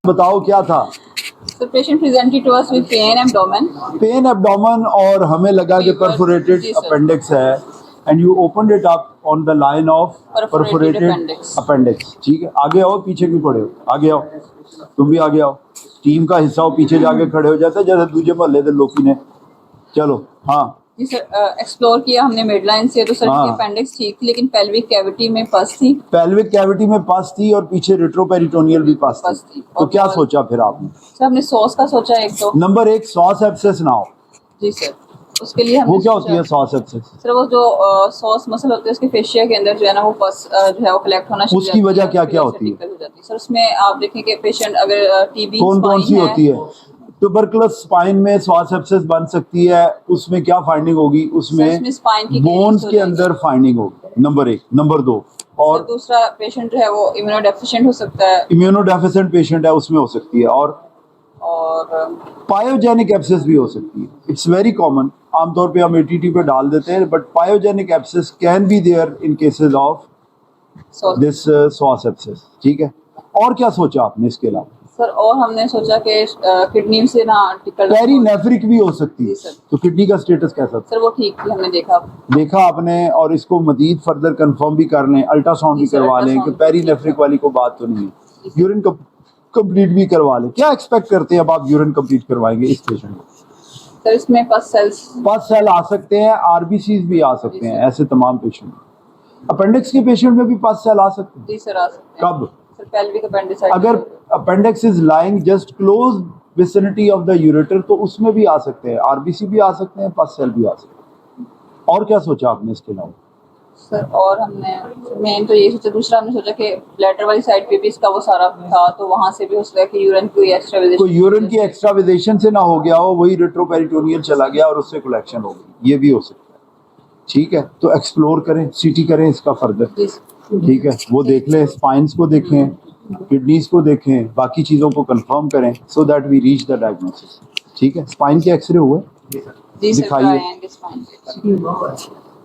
बताओ क्या था? So patient presented to us with pain abdomen. Pen abdomen और हमें लगा कि परफोरेटेड जी, सर। अपेंडिक्स है and you opened it up on the line of Perforated perforated appendix. Appendix. ठीक है, आगे आओ, पीछे क्यों खड़े हो? आगे आओ, तुम भी आगे आओ। टीम का हिस्सा हो, पीछे जाके खड़े हो जाते जैसे दूसरे मोहल्ले के लोग ने। चलो हाँ जी सर, एक्सप्लोर किया हमने मिडलाइन से, तो सर हाँ। की अपेंडिक्स ठीक थी, लेकिन पेल्विक कैविटी में पस थी। पेल्विक कैविटी में पस थी और पीछे रेट्रोपेरिटोनियल भी पस थी। तो क्या सोचा फिर आपने? सर हमने सॉस का सोचा एक तो। नंबर एक, सॉस एब्सेस ना हो। जी सर, उसके लिए हमने वो क्या होती है सॉस एब्सेस? सर वो जो सॉस मसल होते हैं उसके फेशिया के अंदर जो है ना, वो पस जो है वो कलेक्ट होना शुरू हो उसकी जाती वजह है, क्या उसकी क्या वजह से होती है? दिक्कत हो जाती है सर। उसमें आप देखें कि पेशेंट अगर टीबी कौन कौन सी होती है? ट्यूबरकुलस स्पाइन में सॉस एब्सेस बन सकती है, उसमें क्या फाइंडिंग होगी? उसमें स्पाइन की बोन्स के अंदर फाइंडिंग होगी, नंबर एक। नंबर दो, और दूसरा पेशेंट जो है वो इम्यूनोडेफिशिएंट हो सकता है, इम्यूनोडेफिशिएंट पेशेंट है, उसमें हो सकती है। और पायोजेनिक एब्सेस भी हो सकती है। इट्स वेरी कॉमन, आमतौर पे हम एटीटी पे डाल देते हैं, but pyogenic abscess can be there in cases of this psoas abscess. ठीक है, और क्या सोचा आपने इसके अलावा? सर और हमने सोचा कि किडनी से ना पेरीनेफ्रिक भी हो सकती है, तो किडनी का स्टेटस कैसा था? सर वो ठीक थी, हमने देखा आपने, और इसको मजीद फर्दर कंफर्म भी कर लें, अल्ट्रासाउंड भी करवा लें कि पेरीनेफ्रिक वाली को बात तो नहीं है। यूरिन कंप्लीट भी करवा लें। क्या एक्सपेक्ट करते हैं अब आप यूरिन कंप्लीट करवाएंगे इस पेशेंट को? सर इसमें पस सेल आ सकते हैं, आरबीसीज भी आ सकते हैं, ऐसे तमाम पेशेंट। अपेंडिक्स के पेशेंट में भी पस सेल आ सकते हैं? जी सर आ सकते हैं। कब? सर पेल्विक अपेंडिसाइटिस अगर appendix is lying just close vicinity of the ureter तो उसमें भी आ सकते हैं, आरबीसी भी आ सकते हैं, पस सेल भी आ सकते हैं। और क्या सोचा आपने इसके अलावा? सर और हमने मेन तो ये सोचा, दूसरा हमने सोचा कि ब्लैडर वाली साइड पे भी इसका वो सारा था, तो वहां से भी हो सकता है कि यूरिन की एक्स्ट्राविजेशन से ना हो गया हो, वही रेट्रोपेरिटोनियल चला गया और उससे कलेक्शन हो गई, ये भी हो सकता है। ठीक है, तो एक्सप्लोर करें, सीटी करें इसका फर्दर। ठीक है, वो देख लें, स्पाइन्स को देखें, किडनीज को देखें, बाकी चीज़ों को कंफर्म करें so that we reach the diagnosis. ठीक है, स्पाइन के एक्सरे हुए? दिखाइए।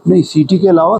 नहीं, सीटी के अलावा